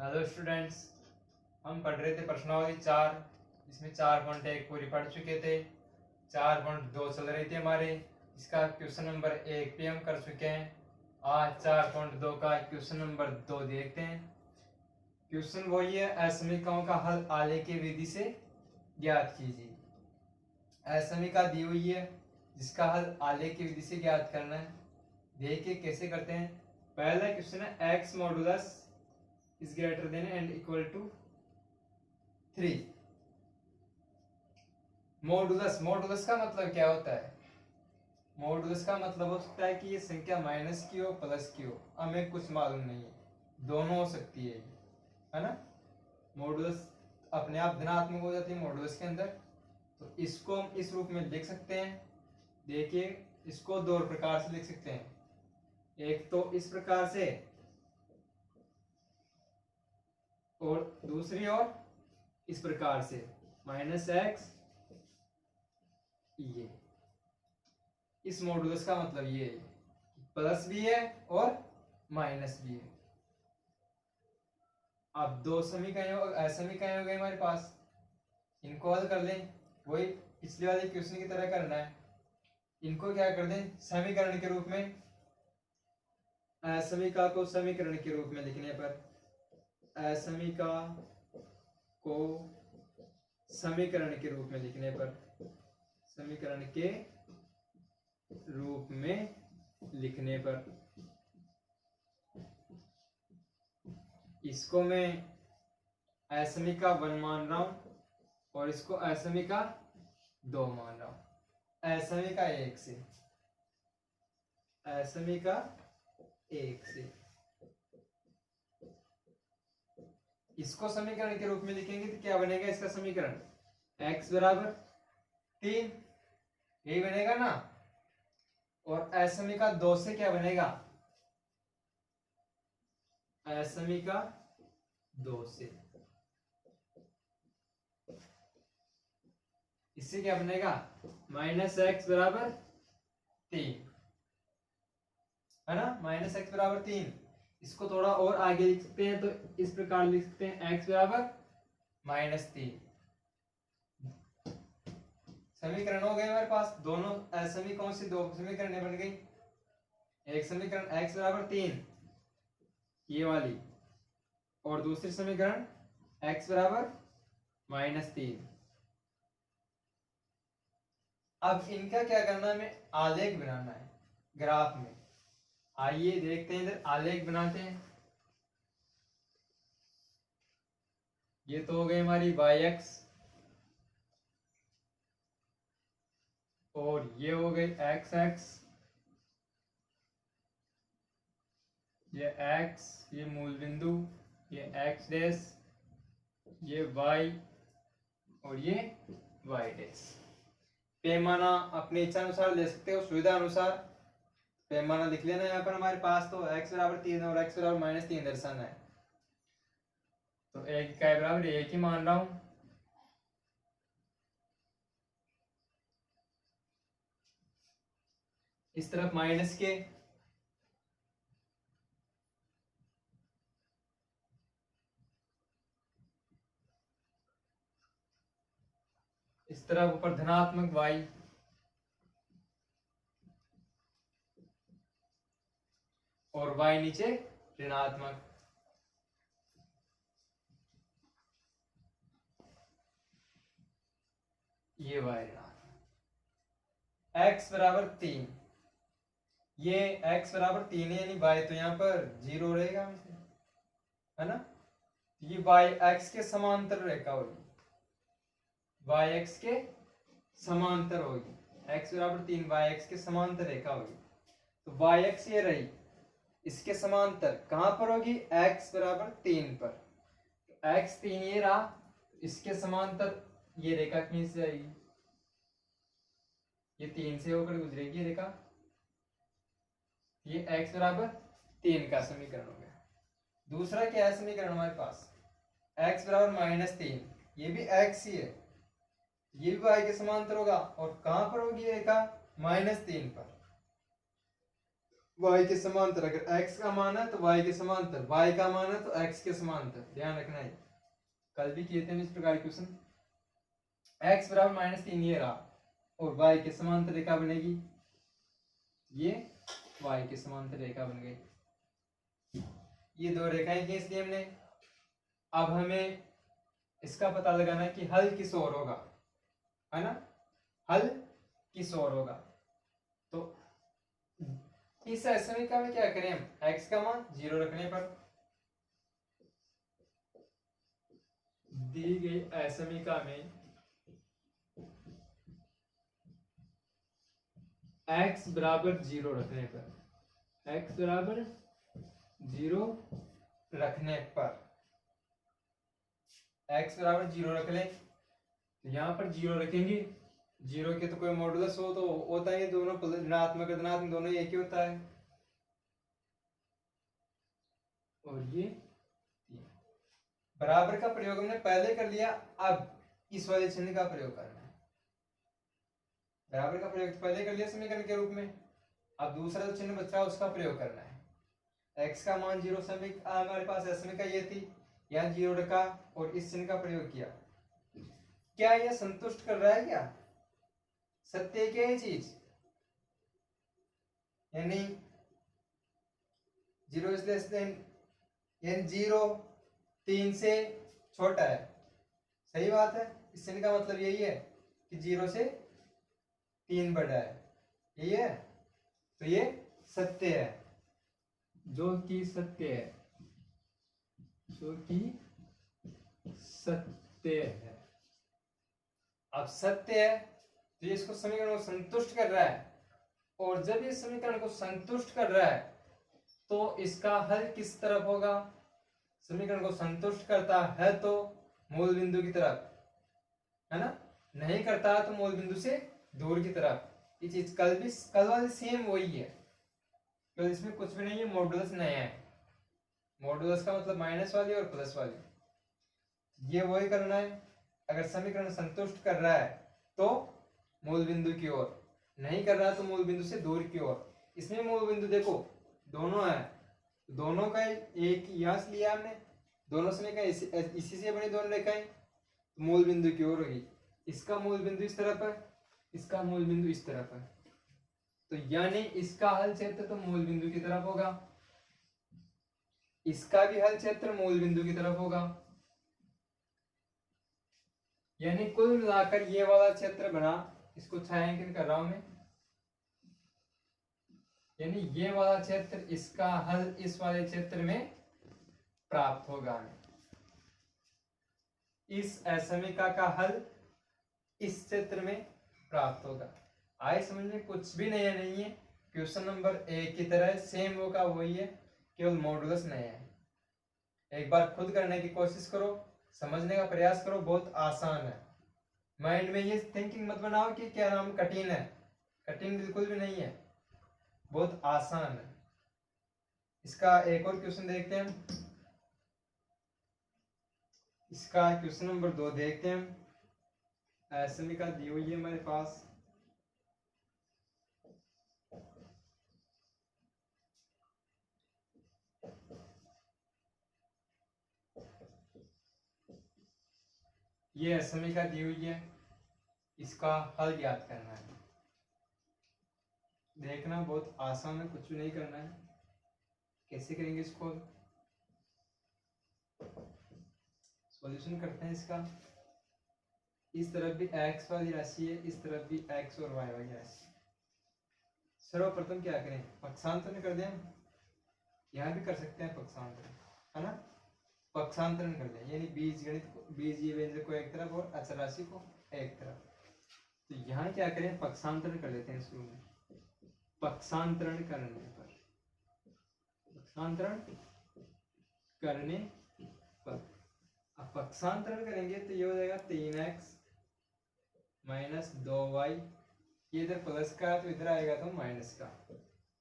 Hello students, हम पढ़ रहे थे प्रश्नावली 4। इसमें 4.1 पूरी पढ़ चुके थे। 4.2 चल रही थी हमारे। इसका क्वेश्चन नंबर 1 पे हम कर चुके हैं। आज 4.2 का क्वेश्चन नंबर 2 देखते हैं। क्वेश्चन वही है, असमीकरणों का हल आलेख की विधि से ज्ञात कीजिए। असमीका दी हुई है जिसका हल आलेख की विधि से ज्ञात करना है। देखिए कैसे करते हैं। पहला क्वेश्चन है x modulus is greater than and equal to 3। Modulus का मतलब क्या होता है? मॉडुलस का मतलब हो सकता है कि ये संख्या माइनस की हो प्लस की हो, हमें कुछ मालूम नहीं है, दोनों हो सकती है ना। मॉडुलस अपने आप धनात्मक हो जाती है मॉडुलस के अंदर, तो इसको हम इस रूप में लिख सकते हैं। देखिए इसको दो प्रकार से लिख सकते हैं, एक तो इस प्रकार से और दूसरी ओर इस प्रकार से -x। ये इस मॉडुलस का मतलब ये है, प्लस भी है और माइनस भी है। अब दो समीकरण हो गए हमारे पास, इनको हल कर लें। वही पिछले वाले क्वेश्चन की तरह करना है। इनको क्या कर दें, समीकरण के रूप में। असमीका को समीकरण के रूप में लिखने पर, असमीका को समीकरण के रूप में लिखने पर, समीकरण के रूप में लिखने पर इसको मैं असमीका 1 मान रहा हूं और इसको असमीका 2 मान रहा हूं। असमीका 1 से, असमीका 1 से इसको समीकरण के रूप में लिखेंगे तो क्या बनेगा इसका समीकरण? x बराबर 3, यही बनेगा ना। और असमीका 2 से क्या बनेगा? असमीका 2 से इससे क्या बनेगा? -x बराबर 3, है ना। -x बराबर 3। इसको थोड़ा और आगे लिख सकते हैं, तो इस प्रकार लिख सकते हैं x बराबर -3। समीकरण हो गए हमारे पास। दोनों असमीकरणों से दो समीकरण बन गई। एक समीकरण x बराबर 3 ये वाली, और दूसरी समीकरण x बराबर -3। अब इनका क्या करना है, हमें आलेख बनाना है ग्राफ में। आइए देखते हैं, इधर आलेख बनाते हैं। ये तो हो गई हमारी y-x और ये हो गई x-x, ये x, ये मूल बिंदु, ये x डैश, ये y और ये y डैश। पैमाना अपनी इच्छा अनुसार ले सकते हो, सुविधा अनुसार पैमाना लिख लेना यहाँ पर हमारे पास। तो x बराबर 3 और x बराबर -3 दर्शाना है, तो एक इकाई बराबर एक ही मान रहा हूं। इस तरफ माइनस के, इस तरफ ऊपर धनात्मक y और y नीचे ऋणात्मक। ये y ऋणात्मक। x बराबर 3, ये x बराबर 3 है, यानी y तो यहाँ पर 0 रहेगा हमेशा, है ना। ये y x के समांतर रेखा होगी, y x के समांतर होगी। x बराबर 3 y x के समांतर रेखा होगी, तो y x ये रही, इसके समांतर कहां पर होगी? x बराबर 3 पर। तो x 3 ये रहा, इसके समांतर ये रेखा खींच जाएगी, ये 3 से होकर गुजरेगी रेखा। ये x बराबर 3 का समीकरण हो गया। दूसरा क्या है समीकरण हमारे पास? x बराबर -3, ये भी x ही है, ये भी y के समांतर होगा, और कहां पर होगी रेखा? -3 पर। y के समांतर। अगर x का मान है तो y के समांतर, y का मान है तो x के समांतर। ध्यान रखना है, कल भी किए थे हम इस प्रकार के क्वेश्चन। x बराबर -3 ये रहा, और y के समांतर रेखा बनेगी, ये y के समांतर रेखा बन गई। ये दो रेखाएं खींच दी हमने। अब हमें इसका पता लगाना है कि हल किस ओर होगा, है ना, हल किस ओर होगा। तो इस समीकरण में क्या करें हम, x का मान 0 रखने पर दी गई असमीका में x बराबर 0 रखने पर, x बराबर 0 रखने पर, x बराबर 0 रख लें, तो यहाँ पर 0 रखेंगे। 0 के तो कोई मॉडुलस हो तो होता है, दोनों ऋणात्मक धनात्मक दोनों एक ही होता है। और ये बराबर का प्रयोग हमने पहले कर लिया, अब इस वाले चिन्ह का प्रयोग करना है। बराबर का प्रयोग पहले कर लिया समीकरण के रूप में, अब दूसरा जो चिन्ह बच रहा है उसका प्रयोग करना है। x का मान 0 हमारे पास समीकरण ये थी, यहाँ 0 रखा और इस चिन्ह का प्रयोग किया। क्या यह संतुष्ट कर रहा है, क्या सत्य है क्या ये चीज, यानी 0 इज लेस देन, यानी 0 3 से छोटा है। सही बात है, इस चिन्ह का मतलब यही है कि 0 से 3 बड़ा है, यही है। तो ये सत्य है, जो कि सत्य है, जो कि सत्य है। अब सत्य है तो ये इसको समीकरण को संतुष्ट कर रहा है, और जब ये समीकरण को संतुष्ट कर रहा है तो इसका हल किस तरफ होगा, समीकरण को संतुष्ट करता है तो मूल बिंदु की तरफ, है ना, नहीं करता तो मूल बिंदु से दूर की तरफ। ये चीज कल वाली सेम वही है, तो इसमें कुछ भी नहीं है, मॉडुलस नया है। मॉडुलस का मतलब माइनस वाली और प्लस वाली, ये वही करना है। अगर समीकरण संतुष्ट कर रहा है तो मूल बिंदु की ओर, नहीं कर रहा तो मूल बिंदु से दूर की ओर। इसमें मूल बिंदु देखो दोनों है, दोनों का एक यहाँ से लिया हमने, दोनों समीकरण इसी से बनी दोनों रेखाएं, मूल बिंदु की ओर होगी। इसका मूल बिंदु इस तरफ है, इसका मूल बिंदु इस तरफ है, तो यानी इसका हल क्षेत्र तो मूल बिंदु की तरफ होगा, इसका भी हल क्षेत्र मूल बिंदु की तरफ होगा। यानी कुल मिलाकर ये वाला क्षेत्र बना, इसको छायांकित कर रहा हूं मैं, यानी ये वाला क्षेत्र, इसका हल इस वाले क्षेत्र में प्राप्त होगा। इस असमीका का हल इस क्षेत्र में प्राप्त होगा। आए समझ में, कुछ भी नया नहीं है, क्वेश्चन नंबर 1 की तरह सेम वो का वही है, केवल मॉडुलस नया है। एक बार खुद करने की कोशिश करो, समझने का प्रयास करो, बहुत आसान है। माइंड में ये थिंकिंग मत बनाओ कि क्या नाम कठिन है, कठिन बिल्कुल भी नहीं है, बहुत आसान है। इसका एक और क्वेश्चन देखते हैं हम, इसका क्वेश्चन नंबर 2 देखते हैं हम। समीका दी हुई है हमारे पास, ये समीका दी हुई है, इसका हल ज्ञात करना है। देखना बहुत आसान है, कुछ भी नहीं करना है। कैसे करेंगे इसको, सॉल्यूशन करते हैं इसका। इस तरफ भी x वाली राशि है, इस तरफ भी x और y वाली राशि। सर्वप्रथम क्या करें, पक्षांतरण कर दें, यहाँ भी कर सकते हैं पक्षांतरण, है ना, पक्षांतरण कर दें, यानी बीजीय व्यंजक को एक तरफ और अचर राशि को एक तरफ। तो यहाँ क्या करें, पक्षांतरण कर लेते हैं शुरू में। पक्षांतरण करने पर, पक्षांतरण करने पर, अब पक्षांतरण करेंगे तो ये हो जाएगा 3x माइनस 2y, ये इधर प्लस का तो इधर आएगा तो माइनस का,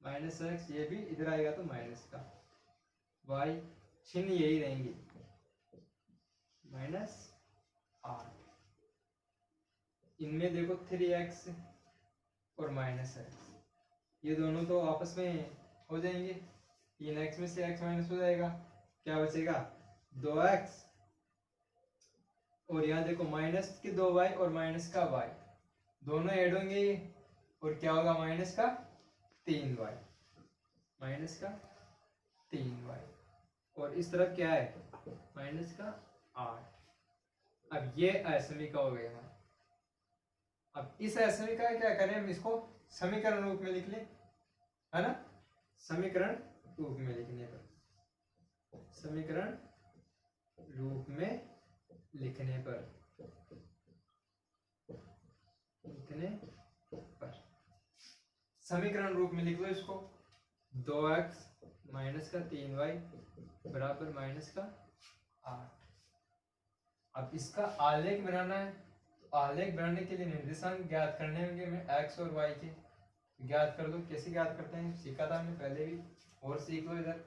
माइनस x, ये भी इधर आएगा तो माइनस का, y चिन्ह यही रहेंगे, माइनस 8। इनमें देखो 3x और माइनस x, ये दोनों तो आपस में हो जाएंगे। 3x में से x माइनस हो जाएगा, क्या बचेगा 2x, और यहाँ देखो माइनस के 2y और माइनस का y दोनों ऐड होंगे, और क्या होगा माइनस का 3y, माइनस का 3y, और इस तरफ क्या है माइनस का 8। अब ये असमीका हो गया हमारा। अब इस असमीका का क्या करें, हम इसको समीकरण रूप में लिख लें, है ना। समीकरण रूप में लिखने पर, समीकरण रूप में लिखने पर समीकरण रूप में लिख लो इसको, 2x माइनस का 3y बराबर माइनस का 8। अब इसका आलेख बनाना है, तो आलेख बनाने के लिए निर्देशांक ज्ञात करने होंगे हमें x और y के। ज्ञात कर दो, कैसे ज्ञात करते हैं सीखा था हमने पहले भी, और सीख लो। इधर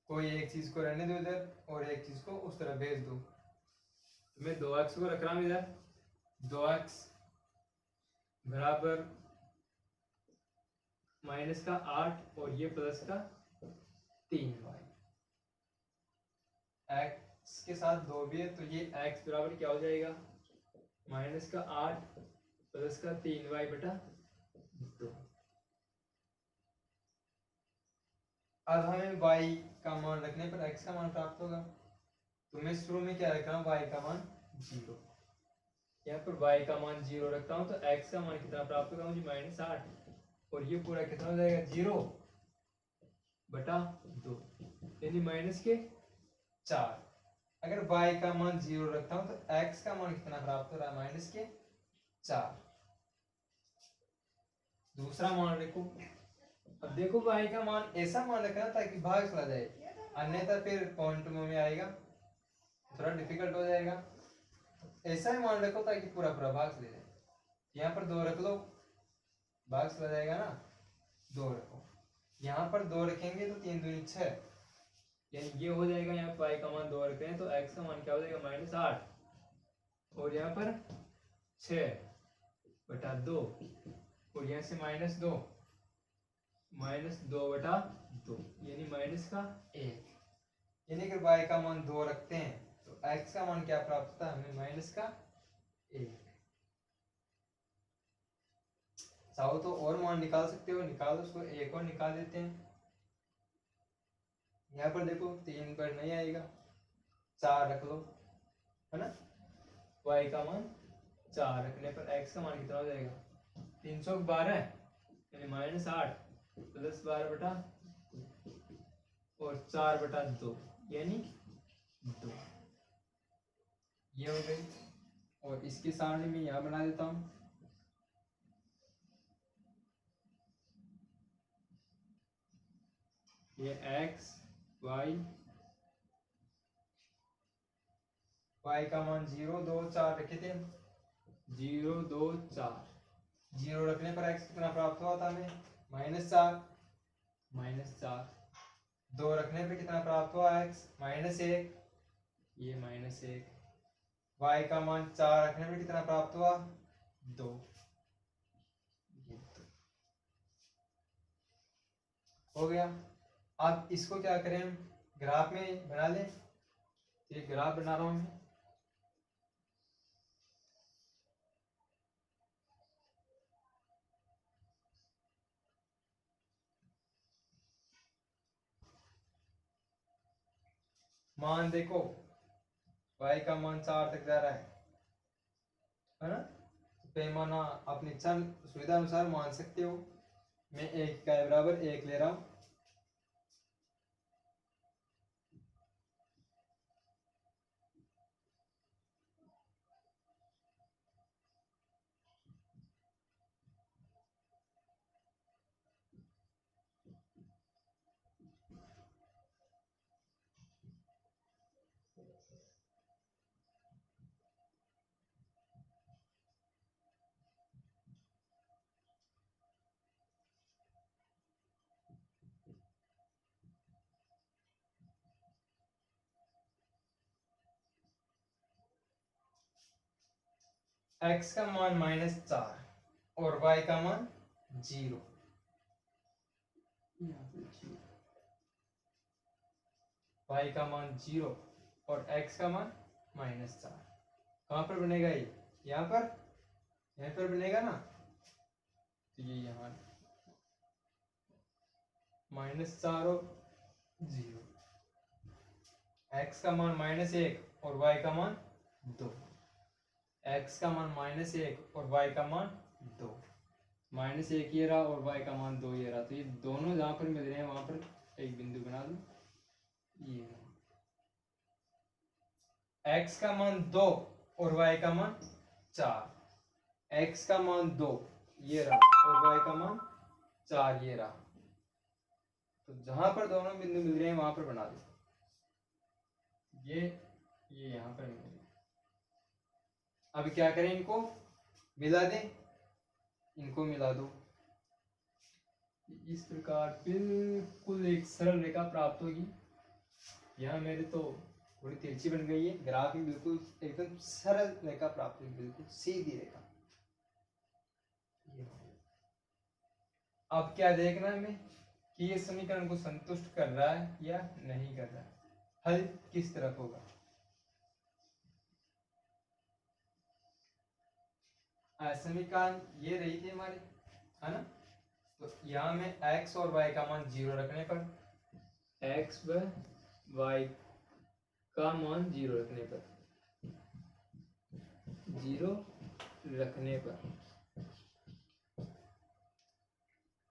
कोई एक चीज को रहने दो इधर, और एक चीज को उस तरफ भेज दो। तो मैं 2x को रख रहा हूं इधर, 2x बराबर माइनस का 8 और ये प्लस का 3y। x के साथ 2 भी है, तो ये x बराबर क्या हो जाएगा माइनस का 8 प्लस का 3y बटा 2। अब हमें y का मान रखने पर x का मान प्राप्त होगा, तो मैं शुरू में क्या रख रहा हूँ y का मान 0, यहाँ पर y का मान 0 रखता हूँ, तो x का मान कितना प्राप्त होगा मुझे माइनस 8, और ये पूरा कितना हो जाएगा 0 बटा 2, यानी माइनस के 4। अगर y का मान 0 रखता हूँ तो x का मान कितना प्राप्त हो रहा है माइनस के 4। दूसरा मान देखो, अब देखो y का मान ऐसा मान रखना ताकि भाग चला जाए, अन्यथा फिर पॉइंट में आएगा थोड़ा डिफिकल्ट हो जाएगा। ऐसा ही मान रखो ताकि पूरा पूरा भाग चले जाए। यहाँ पर 2 रख लो, भाग चला जाएगा ना, 2 रखो। यहाँ पर 2 रखेंगे तो 3 दूनी 6, यानी ये हो जाएगा। यहाँ पर y का मान 2 रखते हैं तो x का मान क्या हो जाएगा माइनस 8, और यहाँ पर 6 बटा 2, और यहाँ से माइनस 2 बटा 2, यानी माइनस का 1। यानी अगर y का मान 2 रखते हैं तो x का मान क्या प्राप्त होता है हमें माइनस का 1। चाहो तो और मान निकाल सकते हो, निकाल दो उसको, 1 और निकाल देते हैं। यहाँ पर देखो 3 पर नहीं आएगा, 4 रख लो, है ना। y का मान 4 रखने पर x का मान कितना हो जाएगा 312, यानी माइनस 8 प्लस 12 बटा और 4 बटा 2, यानी 2। ये हो गई, और इसकी सारणी में यहाँ बना देता हूँ। ये x y का मान 0 2 4 रखे थे, 0 2 4, 0 रखने पर x कितना प्राप्त हुआ था हमें माइनस 4, 2 रखने पर कितना प्राप्त हुआ x माइनस 1, ये माइनस 1। y का मान 4 रखने पर कितना प्राप्त हुआ 2, ये 2 हो गया। अब इसको क्या करें हम ग्राफ में बना लें, ये ग्राफ बना रहा हूं मैं। मान देखो y का मान 4 तक जा रहा है ना। पैमाना अपनी इच्छा सुविधा अनुसार मान सकते हो। मैं 1 का बराबर 1 ले रहा हूं। x का मान -4 और y का मान 0। y का मान 0 और x का मान -4। कहाँ पर बनेगा ये? यहाँ पर बनेगा ना, तो ये यहाँ -4 और 0, x का मान -1 और y का मान 2, x का मान -1 और y का मान 2, -1 ये रहा और y का मान 2 ये रहा, तो ये दोनों जहाँ पर मिल रहे हैं वहां पर एक बिंदु बना दो। ये x का मान 2 और y का मान 4, x का मान 2 ये रहा और y का मान 4 ये रहा, तो जहां पर दोनों बिंदु मिल रहे हैं वहां पर बना दो। ये यहां पर मिल रहे हैं। अब क्या करें, इनको मिला दें, इनको मिला दो। इस प्रकार बिल्कुल एक सरल रेखा प्राप्त होगी। यहाँ मेरे तो थोड़ी तिरछी बन गई है, ग्राफ ही बिल्कुल एकदम सरल रेखा प्राप्त होगी, बिल्कुल सीधी रेखा। अब क्या देखना है हमें कि ये समीकरण को संतुष्ट कर रहा है या नहीं कर रहा है, हल किस तरफ होगा। समीकरण ये रही थी हमारी, है ना, तो यहाँ में x और y का मान 0 रखने पर, x व y का मान 0 रखने पर, 0 रखने पर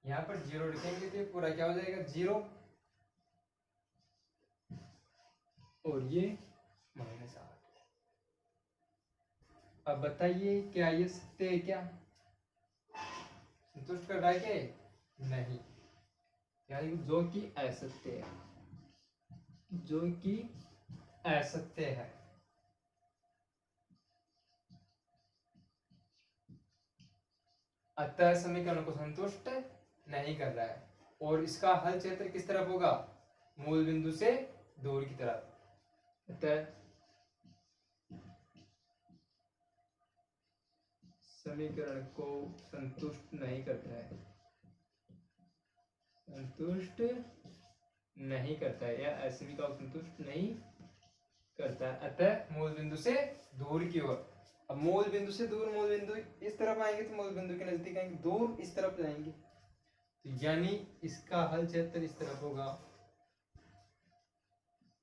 यहाँ पर 0 रखेंगे तो पूरा क्या हो जाएगा 0, और ये -8। अब बताइए क्या ये सत्य है, क्या संतुष्ट कर रहा है क्या? नहीं, यानी जो कि असत्य है, जो कि असत्य है। अतः समीकरण को संतुष्ट नहीं कर रहा है, और इसका हल क्षेत्र किस तरफ होगा? मूल बिंदु से दूर की तरफ। अतः समीकरण को संतुष्ट नहीं करता है, संतुष्ट नहीं करता है, या समीकरण को संतुष्ट नहीं करता है। अतः मूल बिंदु से दूर की ओर। अब मूल बिंदु से दूर, मूल बिंदु इस तरफ आएंगे तो मूल बिंदु के नजदीक आएंगे, दूर इस तरफ जाएंगे, तो यानी इसका हल क्षेत्र इस तरफ होगा,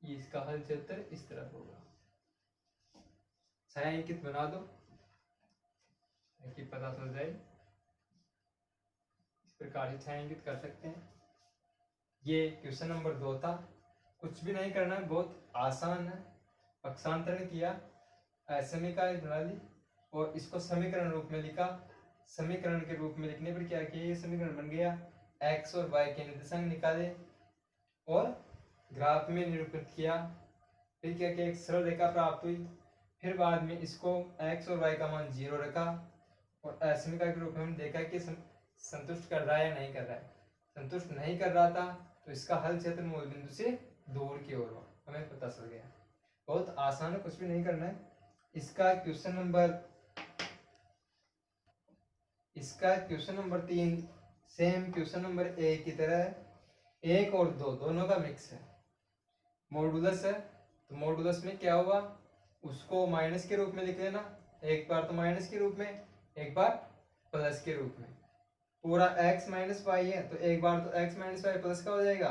ये इसका हल क्षेत्र इस तरफ होगा। छायांकित बना दो ताकि पता चल जाए। इस प्रकार से छायांकित कर सकते हैं। ये क्वेश्चन नंबर 2 था। कुछ भी नहीं करना है, बहुत आसान है। पक्षांतरण किया, समीकरण बना ली और इसको समीकरण रूप में लिखा। समीकरण के रूप में लिखने पर क्या किया, ये समीकरण बन गया। x और y के निर्देशांक निकाले और ग्राफ में निरूपित किया। फिर क्या किया, एक सरल रेखा प्राप्त हुई। फिर बाद में इसको x और y का मान 0 रखा और समीकरण के रूप में हमने देखा कि संतुष्ट कर रहा है या नहीं कर रहा है। संतुष्ट नहीं कर रहा था तो इसका हल क्षेत्र मूल बिंदु से दूर की ओर हमें पता चल गया। बहुत आसान है, कुछ भी नहीं करना है। इसका question number 3 same question number 1 की तरह है। 1 और 2 दोनों का मिक्स है, मॉडुलस है। तो मॉडुलस में क्या हुआ, उसको माइनस के रूप में लिख लेना। एक बार तो माइनस के रूप में, एक बार प्लस के रूप में। पूरा x माइनस वाई है तो एक बार तो x माइनस वाई प्लस का हो जाएगा,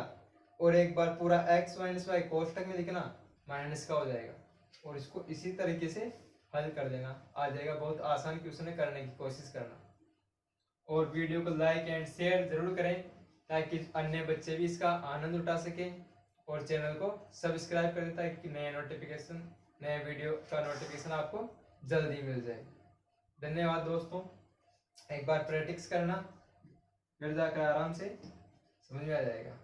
और एक बार पूरा x माइनस वाई कोष्टक में लिखना माइनस का हो जाएगा, और इसको इसी तरीके से हल कर देना। आ जाएगा। बहुत आसान क्वेश्चन है, करने की कोशिश करना। और वीडियो को लाइक एंड शेयर जरूर करें ताकि अन्य बच्चे भी इसका आनंद उठा सकें, और चैनल को सब्सक्राइब कर दें ताकि नए वीडियो का नोटिफिकेशन आपको जल्दी मिल जाए। धन्यवाद दोस्तों। एक बार प्रैक्टिस करना, फिर जाकर आराम से समझ में आ जाएगा।